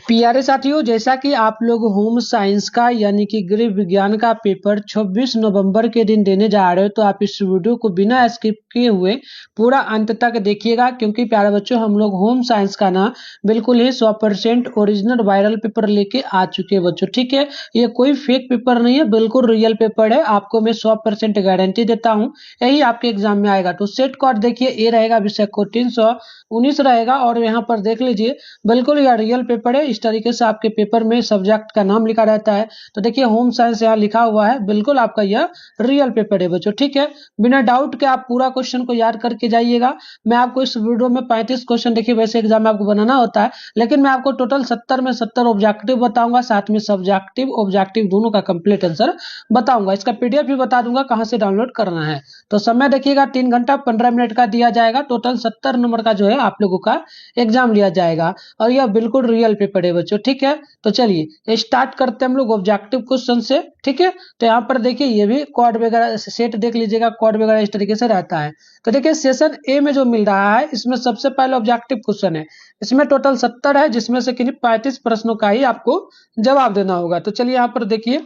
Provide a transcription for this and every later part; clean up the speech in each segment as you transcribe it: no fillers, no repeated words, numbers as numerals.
प्यारे साथियों, जैसा कि आप लोग होम साइंस का यानी कि गृह विज्ञान का पेपर 26 नवंबर के दिन देने जा रहे हो, तो आप इस वीडियो को बिना स्किप किए हुए पूरा अंत तक देखिएगा। क्योंकि प्यारे बच्चों, हम लोग होम साइंस का ना बिल्कुल ही 100% ओरिजिनल वायरल पेपर लेके आ चुके हैं बच्चों। ठीक है, ये कोई फेक पेपर नहीं है, बिल्कुल रियल पेपर है। आपको मैं 100% गारंटी देता हूँ, यही आपके एग्जाम में आएगा। तो सेट कोड देखिए, ए रहेगा विषय कोड 319 रहेगा। और यहाँ पर देख लीजिए, बिल्कुल यह रियल पेपर है। इस तरीके से आपके पेपर में सब्जेक्ट का नाम लिखा रहता है। तो देखिए, होम साइंस यहाँ लिखा हुआ है, बिल्कुल आपका यह रियल पेपर है बच्चों। ठीक है, बिना डाउट के आप पूरा क्वेश्चन को याद करके जाइएगा। मैं आपको इस वीडियो में 35 क्वेश्चन, देखिए वैसे एग्जाम में आपको बनाना होता है, लेकिन मैं आपको टोटल 70 में 70 ऑब्जेक्टिव बताऊंगा, साथ में सब्जेक्टिव ऑब्जेक्टिव दोनों का कंप्लीट आंसर बताऊंगा। इसका पीडीएफ भी बता दूंगा कहां से डाउनलोड करना है। तो समय देखिएगा, 3 घंटा 15 मिनट का दिया जाएगा। टोटल 70 नंबर का जो है आप लोगों का एग्जाम लिया जाएगा, और यह बिल्कुल रियल पेपर है बच्चों। ठीक है, तो चलिए स्टार्ट करते हैं हम लोग ऑब्जेक्टिव क्वेश्चन से। ठीक है, तो यहाँ पर देखिए, ये भी कोड वगैरह सेट देख लीजिएगा, कोड वगैरह इस तरीके से रहता है। तो देखिए, सेशन ए में जो मिल रहा है, इसमें सबसे पहले ऑब्जेक्टिव क्वेश्चन है। इसमें टोटल 70 है, जिसमें से किन्हीं 35 प्रश्नों का ही आपको जवाब देना होगा। तो चलिए यहाँ पर देखिए,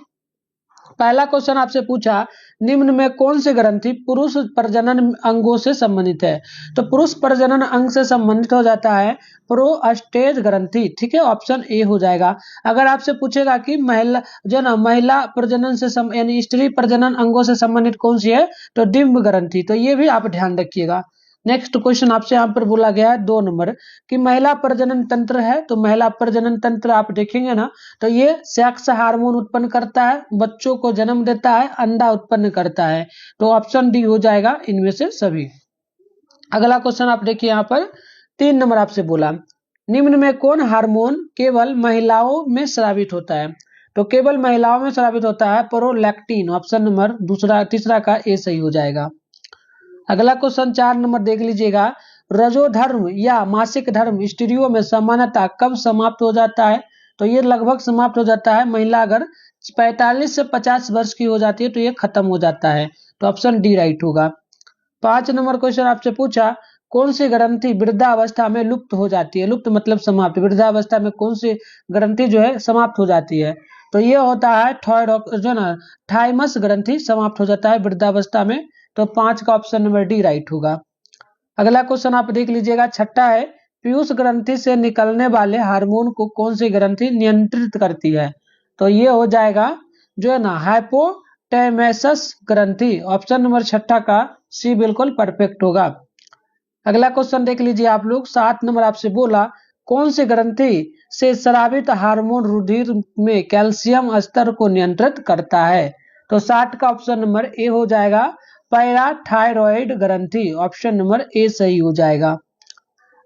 पहला क्वेश्चन आपसे पूछा, निम्न में कौन सी ग्रंथि पुरुष प्रजनन अंगों से संबंधित है? तो पुरुष प्रजनन अंग से संबंधित हो जाता है प्रोस्टेट ग्रंथि। ठीक है, ऑप्शन ए हो जाएगा। अगर आपसे पूछेगा कि महिला जो ना महिला प्रजनन से यानी स्त्री प्रजनन अंगों से संबंधित कौन सी है, तो डिंब ग्रंथि। तो ये भी आप ध्यान रखिएगा। नेक्स्ट क्वेश्चन आपसे यहाँ पर बोला गया है 2 नंबर कि महिला प्रजनन तंत्र है। तो महिला प्रजनन तंत्र आप देखेंगे ना, तो ये सेक्स हार्मोन उत्पन्न करता है, बच्चों को जन्म देता है, अंडा उत्पन्न करता है। तो ऑप्शन डी हो जाएगा इनमें से सभी। अगला क्वेश्चन आप देखिए, यहाँ पर 3 नंबर आपसे बोला, निम्न में कौन हार्मोन केवल महिलाओं में स्रावित होता है? तो केवल महिलाओं में स्रावित होता है प्रोलैक्टिन। ऑप्शन नंबर तीसरा का ए सही हो जाएगा। अगला क्वेश्चन 4 नंबर देख लीजिएगा, रजोधर्म या मासिक धर्म स्त्रियों में सामान्यतः कब समाप्त हो जाता है? तो ये लगभग समाप्त हो जाता है, महिला अगर 45 से 50 वर्ष की हो जाती है तो ये खत्म हो जाता है। तो ऑप्शन डी राइट होगा। 5 नंबर क्वेश्चन आपसे पूछा, कौन सी ग्रंथि वृद्धावस्था में लुप्त हो जाती है? लुप्त मतलब समाप्त। वृद्धावस्था में कौन सी ग्रंथि जो है समाप्त हो जाती है? तो ये होता है थायरॉइड, जो ना थाइमस ग्रंथि समाप्त हो जाता है वृद्धावस्था में। तो 5 का ऑप्शन नंबर डी राइट होगा। अगला क्वेश्चन आप देख लीजिएगा, छठा है, पीयूष ग्रंथि से निकलने वाले हार्मोन को कौन सी ग्रंथि नियंत्रित करती है? तो ये हो जाएगा जो है ना हाइपोटैलेमस ग्रंथि। ऑप्शन नंबर छठा का सी बिल्कुल परफेक्ट होगा। अगला क्वेश्चन देख लीजिए आप लोग, 7 नंबर आपसे बोला, कौन सी ग्रंथि से स्रावित हार्मोन रुधिर में कैल्शियम स्तर को नियंत्रित करता है? तो 60 का ऑप्शन नंबर ए हो जाएगा, पैराथायरॉइड ग्रंथि। ऑप्शन नंबर ए सही हो जाएगा।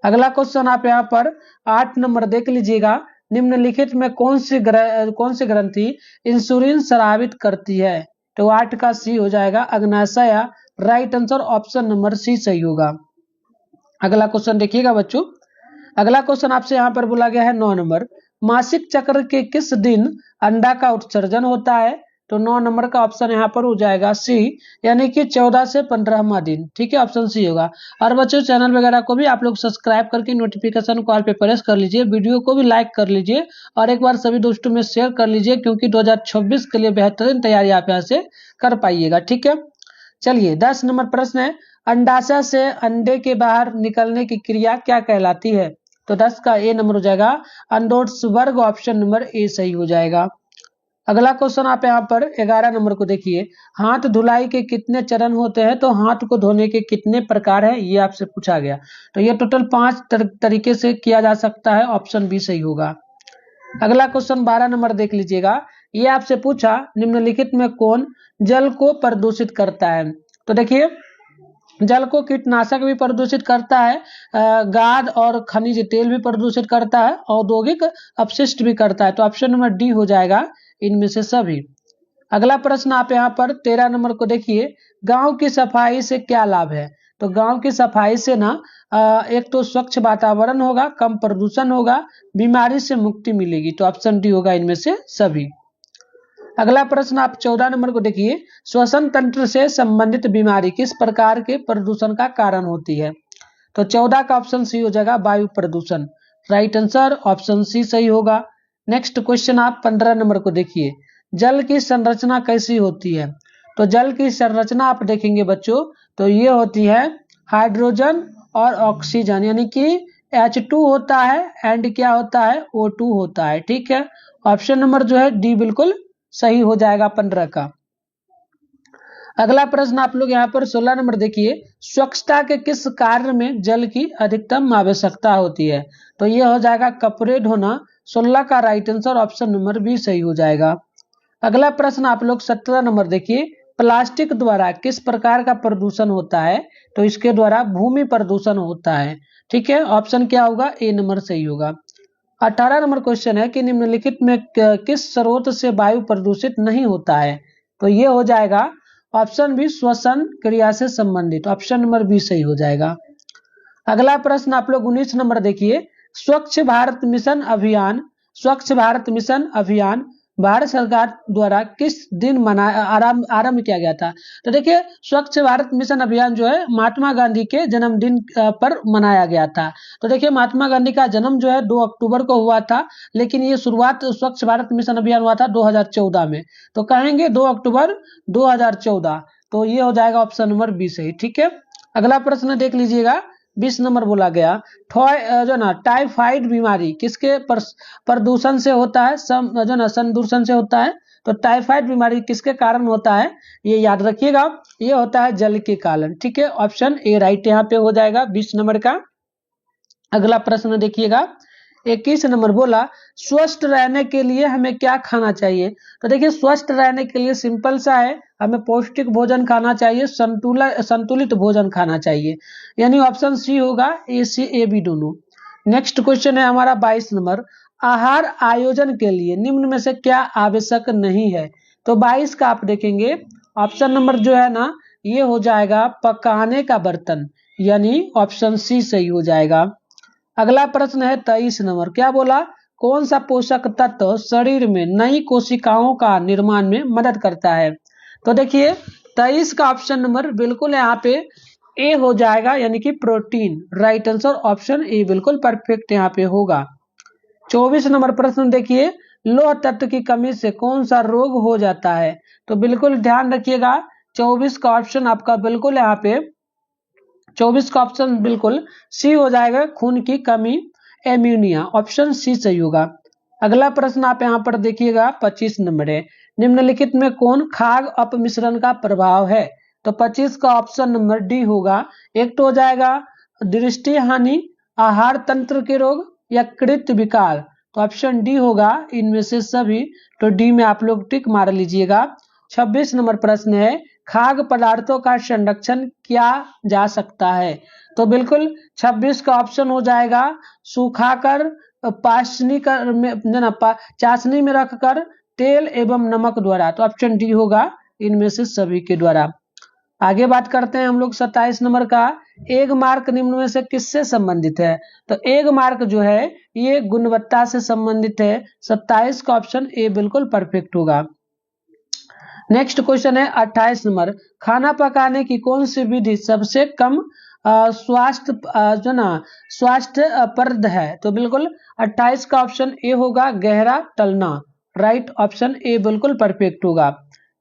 अगला क्वेश्चन आप यहाँ पर 8 नंबर देख लीजिएगा, निम्नलिखित में कौन सी ग्रंथि इंसुलिन स्रावित करती है? तो 8 का सी हो जाएगा, अग्नाशय। Right answer option number C सही होगा। अगला क्वेश्चन देखिएगा बच्चों, अगला क्वेश्चन आपसे यहाँ पर बोला गया है 9 नंबर, मासिक चक्र के किस दिन अंडा का उत्सर्जन होता है? तो 9 नंबर का ऑप्शन यहाँ पर हो जाएगा सी, यानी कि 14 से 15वां दिन। ठीक है, ऑप्शन सी होगा। और बच्चों, चैनल वगैरह को भी आप लोग सब्सक्राइब करके नोटिफिकेशन कॉल पे प्रेस कर लीजिए, वीडियो को भी लाइक कर लीजिए, और एक बार सभी दोस्तों में शेयर कर लीजिए, क्योंकि 2026 के लिए बेहतरीन तैयारी आप यहाँ से कर पाइएगा। ठीक है, चलिए 10 नंबर प्रश्न है, अंडाशय से अंडे के बाहर निकलने की क्रिया क्या कहलाती है? तो 10 का ए नंबर हो जाएगा अंडोत्सर्ग। ऑप्शन नंबर ए सही हो जाएगा। अगला क्वेश्चन आप यहाँ पर 11 नंबर को देखिए, हाथ धुलाई के कितने चरण होते हैं? तो हाथ को धोने के कितने प्रकार है, ये आपसे पूछा गया। तो ये टोटल 5 तरीके से किया जा सकता है। ऑप्शन बी सही होगा। अगला क्वेश्चन 12 नंबर देख लीजिएगा, ये आपसे पूछा, निम्नलिखित में कौन जल को प्रदूषित करता है? तो देखिए, जल को कीटनाशक भी प्रदूषित करता है, गाद और खनिज तेल भी प्रदूषित करता है, औद्योगिक अपशिष्ट भी करता है। तो ऑप्शन नंबर डी हो जाएगा इनमें से सभी। अगला प्रश्न आप यहाँ पर 13 नंबर को देखिए, गांव की सफाई से क्या लाभ है? तो गांव की सफाई से ना एक तो स्वच्छ वातावरण होगा, कम प्रदूषण होगा, बीमारी से मुक्ति मिलेगी। तो ऑप्शन डी होगा इनमें से सभी। अगला प्रश्न आप 14 नंबर को देखिए, श्वसन तंत्र से संबंधित बीमारी किस प्रकार के प्रदूषण का कारण होती है? तो 14 का ऑप्शन सी हो जाएगा, वायु प्रदूषण। राइट आंसर ऑप्शन सी सही होगा। नेक्स्ट क्वेश्चन आप 15 नंबर को देखिए, जल की संरचना कैसी होती है? तो जल की संरचना आप देखेंगे बच्चों, तो ये होती है हाइड्रोजन और ऑक्सीजन, यानी कि H2 होता है एंड क्या होता है, O2 होता है। ठीक है, ऑप्शन नंबर जो है डी बिल्कुल सही हो जाएगा 15 का। अगला प्रश्न आप लोग यहाँ पर 16 नंबर देखिए, स्वच्छता के किस कार्य में जल की अधिकतम आवश्यकता होती है? तो ये हो जाएगा कपड़े धोना। 16 का right answer option number B सही हो जाएगा। अगला प्रश्न आप लोग 17 नंबर देखिए, प्लास्टिक द्वारा किस प्रकार का प्रदूषण होता है? तो इसके द्वारा भूमि प्रदूषण होता है। ठीक है, ऑप्शन क्या होगा, ए नंबर सही होगा। 18 नंबर क्वेश्चन है कि निम्नलिखित में किस स्रोत से वायु प्रदूषित नहीं होता है? तो ये हो जाएगा ऑप्शन बी श्वसन क्रिया से संबंधित, ऑप्शन नंबर बी सही हो जाएगा। अगला प्रश्न आप लोग 19 नंबर देखिए, स्वच्छ भारत मिशन अभियान, स्वच्छ भारत मिशन अभियान भारत सरकार द्वारा किस दिन आरंभ किया गया था? तो देखिए स्वच्छ भारत मिशन अभियान जो है महात्मा गांधी के जन्मदिन पर मनाया गया था। तो देखिए महात्मा गांधी का जन्म जो है 2 अक्टूबर को हुआ था, लेकिन ये शुरुआत स्वच्छ भारत मिशन अभियान हुआ था 2014 में। तो कहेंगे 2 अक्टूबर 2014, तो ये हो जाएगा ऑप्शन नंबर बी सही। ठीक है, अगला प्रश्न देख लीजिएगा, 20 नंबर बोला गया, जो ना टाइफाइड बीमारी किसके प्रदूषण से होता है? जो ना संदूषण से होता है। तो टाइफाइड बीमारी किसके कारण होता है, ये याद रखिएगा, ये होता है जल के कारण। ठीक है, ऑप्शन ए राइट यहाँ पे हो जाएगा 20 नंबर का। अगला प्रश्न देखिएगा, 21 नंबर बोला, स्वस्थ रहने के लिए हमें क्या खाना चाहिए? तो देखिए स्वस्थ रहने के लिए सिंपल सा है, हमें पौष्टिक भोजन खाना चाहिए, संतुलित भोजन खाना चाहिए, यानी ऑप्शन सी होगा, ए सी ए बी दोनों। नेक्स्ट क्वेश्चन है हमारा 22 नंबर, आहार आयोजन के लिए निम्न में से क्या आवश्यक नहीं है? तो 22 का आप देखेंगे ऑप्शन नंबर जो है ना, ये हो जाएगा पकाने का बर्तन, यानी ऑप्शन सी सही हो जाएगा। अगला प्रश्न है 23 नंबर, क्या बोला, कौन सा पोषक तत्व शरीर में नई कोशिकाओं का निर्माण में मदद करता है? तो देखिए 23 का ऑप्शन नंबर बिल्कुल यहाँ पे ए हो जाएगा, यानी कि protein, right answer option A बिल्कुल परफेक्ट यहाँ पे होगा। 24 नंबर प्रश्न देखिए, लौह तत्व की कमी से कौन सा रोग हो जाता है? तो बिल्कुल ध्यान रखिएगा, 24 का ऑप्शन आपका बिल्कुल यहाँ पे 24 का ऑप्शन बिल्कुल सी हो जाएगा, खून की कमी, एम्यूनिया, ऑप्शन सी सही होगा। अगला प्रश्न आप यहाँ पर देखिएगा 25 नंबर है, निम्नलिखित में कौन खाद्य अपमिश्रण का प्रभाव है? तो 25 का ऑप्शन नंबर डी होगा। एक तो हो जाएगा दृष्टि हानि, आहार तंत्र के रोग या कृत विकार, तो ऑप्शन डी होगा इनमें से सभी, तो डी में आप लोग टिक मार लीजिएगा। 26 नंबर प्रश्न है, खाद्य पदार्थों का संरक्षण किया जा सकता है? तो बिल्कुल 26 का ऑप्शन हो जाएगा सुखाकर, चाशनी में रखकर, तेल एवं नमक द्वारा, तो ऑप्शन डी होगा इनमें से सभी के द्वारा। आगे बात करते हैं हम लोग 27 नंबर का, एग मार्क निम्न में से किससे संबंधित है? तो एग मार्क जो है ये गुणवत्ता से संबंधित है। 27 का ऑप्शन ए बिल्कुल परफेक्ट होगा। नेक्स्ट क्वेश्चन है 28 नंबर, खाना पकाने की कौन सी विधि सबसे कम स्वास्थ्यप्रद है? तो बिल्कुल 28 का ऑप्शन ए होगा, गहरा तलना, राइट ऑप्शन ए बिल्कुल परफेक्ट होगा।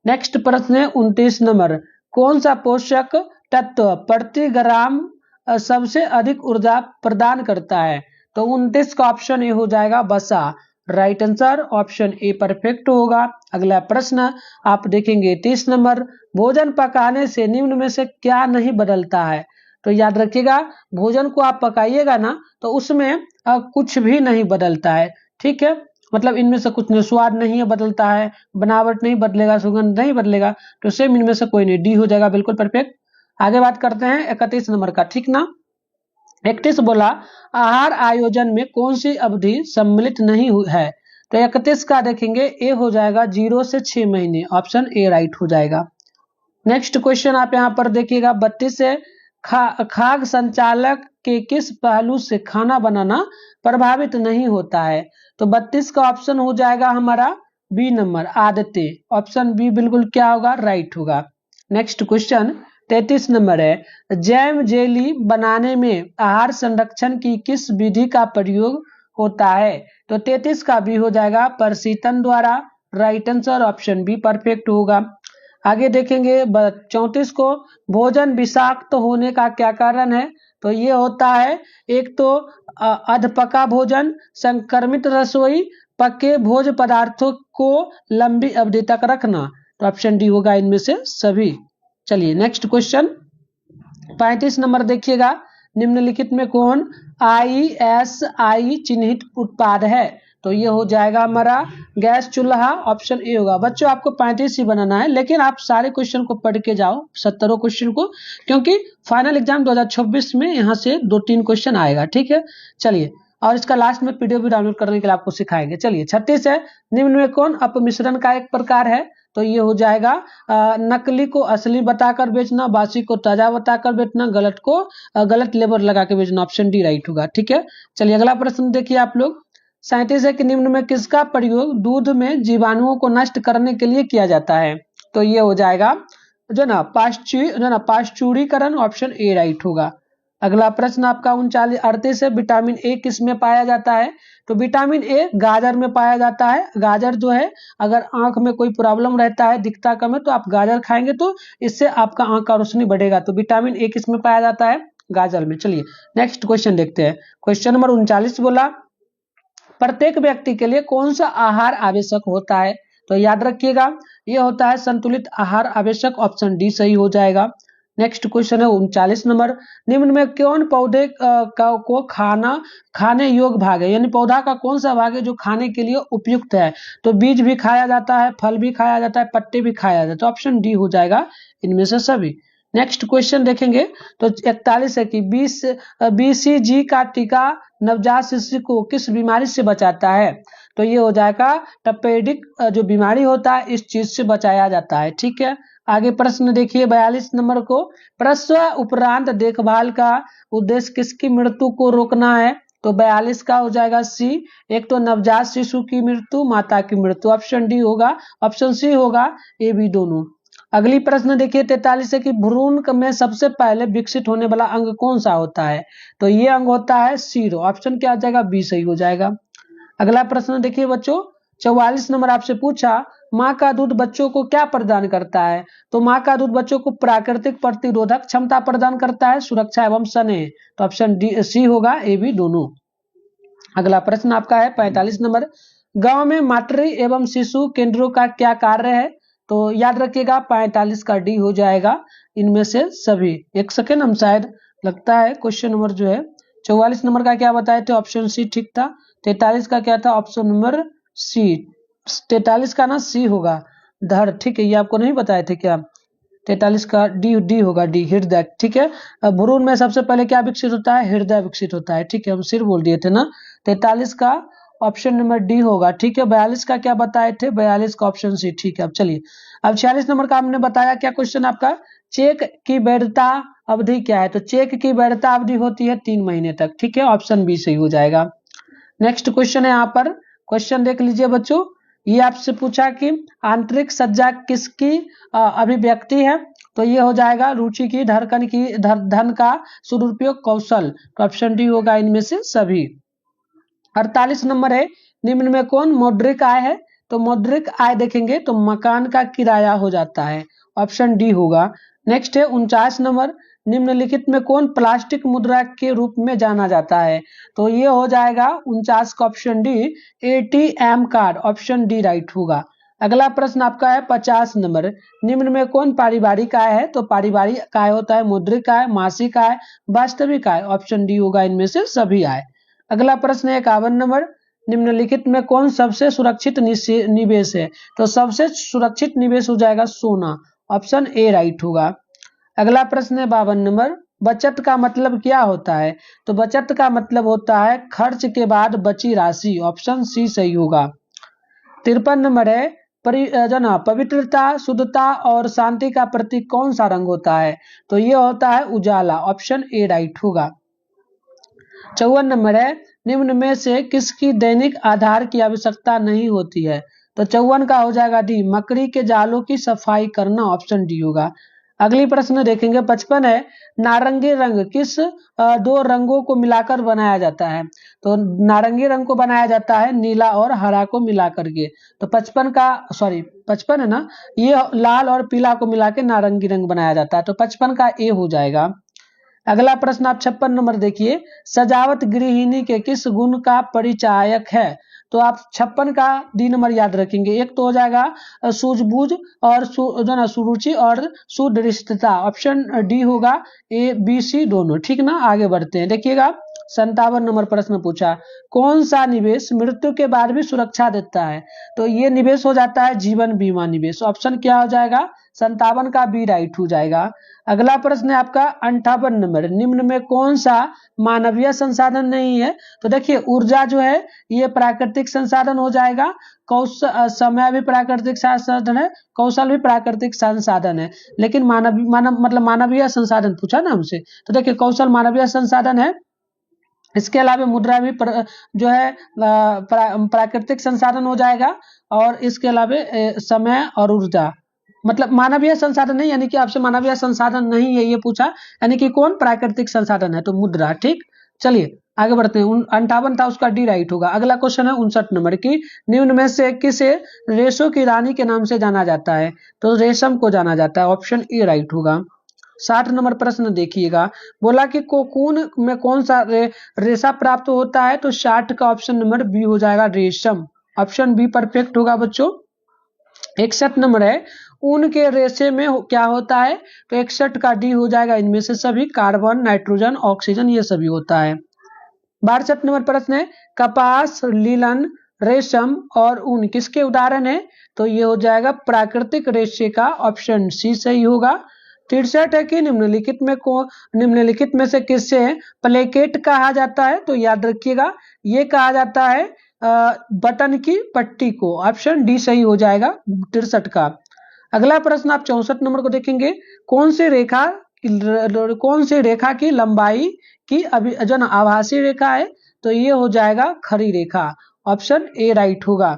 नेक्स्ट प्रश्न है 29 नंबर, कौन सा पोषक तत्व प्रति ग्राम सबसे अधिक ऊर्जा प्रदान करता है? तो 29 का ऑप्शन ए हो जाएगा, वसा, right answer option a perfect होगा। अगला प्रश्न आप देखेंगे 30 नंबर, भोजन पकाने से निम्न में से क्या नहीं बदलता है? तो याद रखिएगा, भोजन को आप पकाइएगा ना तो उसमें कुछ भी नहीं बदलता है। ठीक है, मतलब इनमें से कुछ नहीं, स्वाद नहीं बदलता है, बनावट नहीं बदलेगा, सुगंध नहीं बदलेगा, तो सेम इनमें से कोई नहीं, डी हो जाएगा बिल्कुल परफेक्ट। आगे बात करते हैं 31 नंबर का, ठीक ना। 31 बोला, आहार आयोजन में कौन सी अवधि सम्मिलित नहीं है? तो 31 का देखेंगे ए हो जाएगा 0 से 6 महीने, ऑप्शन ए राइट हो जाएगा। नेक्स्ट क्वेश्चन आप यहाँ पर देखिएगा 32 से, खाद्य संचालक के किस पहलू से खाना बनाना प्रभावित नहीं होता है? तो 32 का ऑप्शन हो जाएगा हमारा बी नंबर, आदतें, ऑप्शन बी बिल्कुल क्या होगा, राइट होगा। नेक्स्ट क्वेश्चन 33 नंबर है जैम जेली बनाने में आहार संरक्षण की किस विधि का प्रयोग होता है? तो 33 का भी हो जाएगा प्रशीतन द्वारा। Right answer option be perfect होगा। आगे देखेंगे 34 को भोजन विषाक्त होने का क्या कारण है? तो ये होता है एक तो अधपका भोजन, संक्रमित रसोई, पके भोज्य पदार्थों को लंबी अवधि तक रखना। तो ऑप्शन डी होगा इनमें से सभी। चलिए नेक्स्ट क्वेश्चन 35 नंबर देखिएगा, निम्नलिखित में कौन ISI चिन्हित उत्पाद है? तो ये हो जाएगा हमारा गैस चूल्हा। ऑप्शन ए होगा। बच्चों आपको 35 ही बनाना है, लेकिन आप सारे क्वेश्चन को पढ़ के जाओ, 70 क्वेश्चन को, क्योंकि फाइनल एग्जाम 2026 में यहाँ से 2-3 क्वेश्चन आएगा। ठीक है, चलिए, और इसका लास्ट में पीडीएफ भी डाउनलोड करने के लिए आपको सिखाएंगे। चलिए 36 है, निम्न में कौन अपमिश्रण का एक प्रकार है? तो ये हो जाएगा नकली को असली बताकर बेचना, बासी को ताजा बताकर बेचना, गलत को गलत लेबल लगा के बेचना। ऑप्शन डी राइट होगा। ठीक है, चलिए अगला प्रश्न देखिए आप लोग। 37 है कि निम्न में किसका प्रयोग दूध में जीवाणुओं को नष्ट करने के लिए किया जाता है? तो ये हो जाएगा जो ना पाश्चुरीकरण। ऑप्शन ए राइट होगा। अगला प्रश्न आपका 38 है, विटामिन ए किस में पाया जाता है? तो विटामिन ए गाजर में पाया जाता है। गाजर जो है, अगर आंख में कोई प्रॉब्लम रहता है, दिखता कम है, तो आप गाजर खाएंगे तो इससे आपका आंख का रोशनी बढ़ेगा। तो विटामिन ए किस में पाया जाता है? गाजर में। चलिए नेक्स्ट क्वेश्चन देखते हैं। क्वेश्चन नंबर 39 बोला, प्रत्येक व्यक्ति के लिए कौन सा आहार आवश्यक होता है? तो याद रखिएगा ये होता है संतुलित आहार आवश्यक। ऑप्शन डी सही हो जाएगा। नेक्स्ट क्वेश्चन है 39 नंबर, निम्न में कौन पौधे को खाने योग्य भाग है? यानी पौधा का कौन सा भाग है जो खाने के लिए उपयुक्त है? तो बीज भी खाया जाता है, फल भी खाया जाता है, पत्ते भी खाया जाता है। तो ऑप्शन डी हो जाएगा इनमें से सभी। नेक्स्ट क्वेश्चन देखेंगे तो 41 है कि BCG का टीका नवजात शिशु को किस बीमारी से बचाता है? तो ये हो जाएगा टपेडिक जो बीमारी होता है, इस चीज से बचाया जाता है। ठीक है, आगे प्रश्न देखिए 42 नंबर को, प्रसव उपरांत देखभाल का उद्देश्य किसकी मृत्यु को रोकना है? तो 42 का हो जाएगा सी, एक तो नवजात शिशु की मृत्यु, माता की मृत्यु। ऑप्शन डी होगा, ऑप्शन सी होगा, ए बी दोनों। अगली प्रश्न देखिए 43 है कि भ्रूण में सबसे पहले विकसित होने वाला अंग कौन सा होता है? तो ये अंग होता है सीरो। ऑप्शन क्या आ जाएगा? बी सही हो जाएगा। अगला प्रश्न देखिए बच्चों 44 नंबर आपसे पूछा, माँ का दूध बच्चों को क्या प्रदान करता है? तो माँ का दूध बच्चों को प्राकृतिक प्रतिरोधक क्षमता प्रदान करता है, सुरक्षा एवं स्नेह। तो ऑप्शन डी सी होगा, ए बी दोनों। अगला प्रश्न आपका है 45 नंबर, गांव में मातृ एवं शिशु केंद्रों का क्या कार्य है? तो याद रखिएगा 45 का डी हो जाएगा इनमें से सभी। एक सेकेंड, हम शायद लगता है क्वेश्चन नंबर जो है 44 नंबर का क्या बताए थे? ऑप्शन सी ठीक था। 43 का क्या था? ऑप्शन नंबर सी। 43 का ना सी होगा, धड़। ठीक है, ये आपको नहीं बताए थे क्या? 43 का डी होगा, डी हृदय। ठीक है, भ्रूण में सबसे पहले क्या विकसित होता है? हृदय विकसित होता है। ठीक है, हम सिर बोल दिए थे ना। 43 का ऑप्शन नंबर डी होगा। ठीक है, 42 का क्या बताए थे? 42 का ऑप्शन सी। ठीक है, अब चलिए, अब 46 नंबर का हमने बताया क्या क्वेश्चन आपका, चेक की वैधता अवधि क्या है? तो चेक की वैधता अवधि होती है 3 महीने तक। ठीक है, ऑप्शन बी सही हो जाएगा। नेक्स्ट क्वेश्चन है, यहाँ पर क्वेश्चन देख लीजिए बच्चों, ये आपसे पूछा कि आंतरिक सज्जा किसकी अभिव्यक्ति है? तो ये हो जाएगा रुचि की, धड़कन की, धन का सदुपयोग, कौशल। तो ऑप्शन डी होगा इनमें से सभी। 48 नंबर है, निम्न में कौन मौद्रिक आय है? तो मौद्रिक आय देखेंगे तो मकान का किराया हो जाता है। ऑप्शन डी होगा। नेक्स्ट है 49 नंबर, निम्नलिखित में कौन प्लास्टिक मुद्रा के रूप में जाना जाता है? तो ये हो जाएगा 49 का option D, ATM card. Option D right होगा। अगला प्रश्न आपका है 50 नंबर, निम्न में कौन पारिवारिक आय है? तो पारिवारिक आय होता है मौद्रिक आय, मासिक आय, वास्तविक आय। ऑप्शन डी होगा इनमें से सभी आय। अगला प्रश्न है 51 नंबर, निम्नलिखित में कौन सबसे सुरक्षित निवेश है? तो सबसे सुरक्षित निवेश हो जाएगा सोना। ऑप्शन ए राइट होगा। अगला प्रश्न है 52 नंबर, बचत का मतलब क्या होता है? तो बचत का मतलब होता है खर्च के बाद बची राशि। ऑप्शन सी सही होगा। 53 नंबर है, पवित्रता, शुद्धता और शांति का प्रतीक कौन सा रंग होता है? तो ये होता है उजाला। ऑप्शन ए राइट होगा। 54 नंबर है, निम्न में से किसकी दैनिक आधार की आवश्यकता नहीं होती है? तो 54 का हो जाएगा डी, मकड़ी के जालों की सफाई करना। ऑप्शन डी होगा। अगली प्रश्न देखेंगे 55 है, नारंगी रंग किस दो रंगों को मिलाकर बनाया जाता है? तो नारंगी रंग को बनाया जाता है नीला और हरा को मिलाकर के। तो 55 है ना, ये लाल और पीला को मिला के नारंगी रंग बनाया जाता है। तो 55 का ए हो जाएगा। अगला प्रश्न आप 56 नंबर देखिए, सजावट गृहिणी के किस गुण का परिचायक है? तो आप 56 का डी नंबर याद रखेंगे। एक तो हो जाएगा सूझबूझ और जो ना सुरुचि और सुदृढ़ता, ऑप्शन डी होगा, ए बी सी दोनों, ठीक ना। आगे बढ़ते हैं, देखिएगा 57 नंबर प्रश्न पूछा, कौन सा निवेश मृत्यु के बाद भी सुरक्षा देता है? तो ये निवेश हो जाता है जीवन बीमा निवेश। ऑप्शन क्या हो जाएगा? 57 का बी राइट हो जाएगा। अगला प्रश्न है आपका 58 नंबर, निम्न में कौन सा मानवीय संसाधन नहीं है? तो देखिए ऊर्जा जो है ये प्राकृतिक संसाधन हो जाएगा, समय भी प्राकृतिक संसाधन है, कौशल भी प्राकृतिक संसाधन है, लेकिन मानवीय संसाधन पूछा ना हमसे, तो देखिए कौशल मानवीय संसाधन है। इसके अलावा मुद्रा भी जो है प्राकृतिक संसाधन हो जाएगा, और इसके अलावा समय और ऊर्जा मतलब मानवीय संसाधन नहीं, यानी कि आपसे मानवीय संसाधन नहीं है ये पूछा, यानी कि कौन प्राकृतिक संसाधन है, तो मुद्रा, ठीक। चलिए आगे बढ़ते हैं, 58 था उसका डी राइट होगा। अगला क्वेश्चन है 59 नंबर की, निम्न में से किसे रेशों की रानी के नाम से जाना जाता है? तो रेशम को जाना जाता है, ऑप्शन ए राइट होगा। 60 नंबर प्रश्न देखिएगा, बोला कि कोकून में कौन सा रेशा प्राप्त होता है? तो 60 का ऑप्शन नंबर बी हो जाएगा, रेशम, ऑप्शन बी परफेक्ट होगा बच्चों। 61 नंबर है, ऊन के रेशे में क्या होता है? तो 61 का डी हो जाएगा, इनमें से सभी कार्बन, नाइट्रोजन, ऑक्सीजन ये सभी होता है। 62 नंबर प्रश्न है, कपास, लीलन, रेशम और ऊन किसके उदाहरण है? तो ये हो जाएगा प्राकृतिक रेशे का, ऑप्शन सी सही होगा। 63 है कि निम्नलिखित में से किससे प्लेकेट कहा जाता है? तो याद रखिएगा ये कहा जाता है बटन की पट्टी को, ऑप्शन डी सही हो जाएगा 63 का। अगला प्रश्न आप 64 नंबर को देखेंगे, कौन सी रेखा की लंबाई की जो ना आभासी रेखा है? तो ये हो जाएगा खड़ी रेखा, ऑप्शन ए राइट होगा।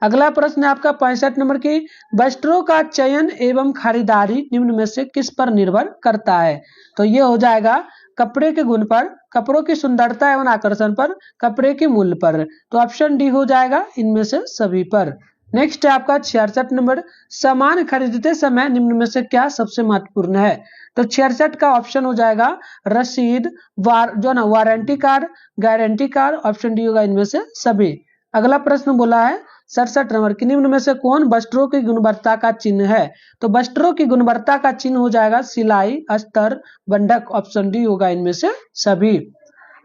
अगला प्रश्न है आपका 65 नंबर की, वस्त्रों का चयन एवं खरीदारी निम्न में से किस पर निर्भर करता है? तो ये हो जाएगा कपड़े के गुण पर, कपड़ों की सुंदरता एवं आकर्षण पर, कपड़े के मूल्य पर, तो ऑप्शन डी हो जाएगा इनमें से सभी पर। नेक्स्ट है आपका 66 नंबर, सामान खरीदते समय निम्न में से क्या सबसे महत्वपूर्ण है? तो 66 का ऑप्शन हो जाएगा रसीद, जो ना warranty card, guarantee card, option D होगा इनमें से सभी। अगला प्रश्न बोला है 67 नंबर की, निम्न में से कौन वस्त्रों की गुणवत्ता का चिन्ह है? तो वस्त्रों की गुणवत्ता का चिन्ह हो जाएगा सिलाई, अस्तर, बंधक, ऑप्शन डी होगा इनमें से सभी।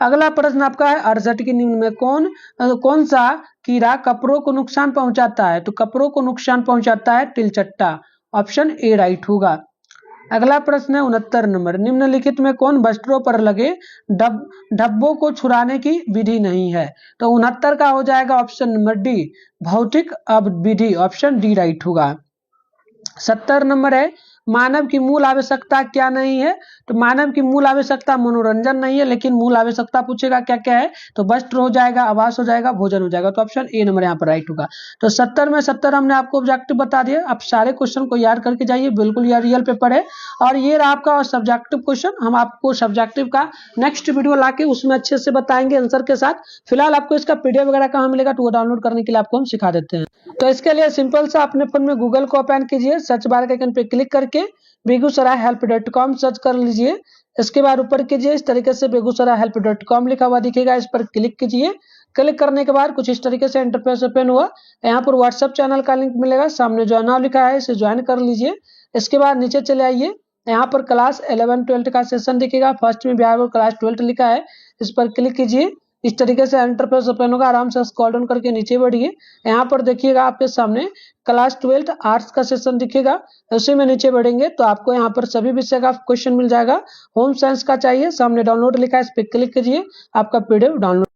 अगला प्रश्न आपका है 68 की, निम्न में कौन सा कीड़ा कपड़ों को नुकसान पहुंचाता है? तो कपड़ों को नुकसान पहुंचाता है तिलचट्टा, ऑप्शन ए राइट होगा। अगला प्रश्न है 69 नंबर, निम्नलिखित में कौन वस्त्रों पर लगे धब्बों को छुड़ाने की विधि नहीं है? तो 69 का हो जाएगा ऑप्शन नंबर डी, भौतिक विधि, ऑप्शन डी राइट होगा। 70 नंबर है, मानव की मूल आवश्यकता क्या नहीं है? तो मानव की मूल आवश्यकता मनोरंजन नहीं है, लेकिन मूल आवश्यकता पूछेगा क्या क्या है? तो वस्त्र हो जाएगा, आवास हो जाएगा, भोजन हो जाएगा, तो ऑप्शन ए नंबर यहाँ पर राइट होगा। तो 70 में 70 हमने आपको ऑब्जेक्टिव बता दिया, आप सारे क्वेश्चन को याद करके जाइए, बिल्कुल यह रियल पेपर है। और ये रहा आपका सब्जेक्टिव क्वेश्चन, हम आपको सब्जेक्टिव का नेक्स्ट वीडियो लाके उसमें अच्छे से बताएंगे आंसर के साथ। फिलहाल आपको इसका पीडीएफ वगैरह कहाँ मिलेगा, तो वो डाउनलोड करने के लिए आपको हम सिखा देते हैं। तो इसके लिए सिंपल सा अपने फोन में गूगल को ओपन कीजिए, सर्च बार के आइकन पे क्लिक करके बेगूसराय help.com सर्च कर लीजिए। इसके बाद ऊपर कीजिए, इस तरीके से बेगूसराय help.com लिखा हुआ दिखेगा, इस पर क्लिक कीजिए। क्लिक करने के बाद कुछ इस तरीके से इंटरफेस ओपन हुआ, यहाँ पर व्हाट्सएप चैनल का लिंक मिलेगा, सामने ज्वाइन नाउ लिखा है, इसे ज्वाइन कर लीजिए। इसके बाद नीचे चले आइए, यहाँ पर क्लास 11-12 का सेशन दिखेगा, फर्स्ट में बिहार बोर्ड क्लास 12 लिखा है, इस पर क्लिक कीजिए। इस तरीके से इंटरफेस ओपन होगा, आराम से स्क्रॉल डाउन करके नीचे बढ़िए, यहाँ पर देखिएगा आपके सामने क्लास 12 आर्ट्स का सेशन दिखेगा, उसी में नीचे बढ़ेंगे तो आपको यहाँ पर सभी विषय का क्वेश्चन मिल जाएगा। होम साइंस का चाहिए, सामने डाउनलोड लिखा है, इस पर क्लिक कीजिए, आपका पीडीएफ डाउनलोड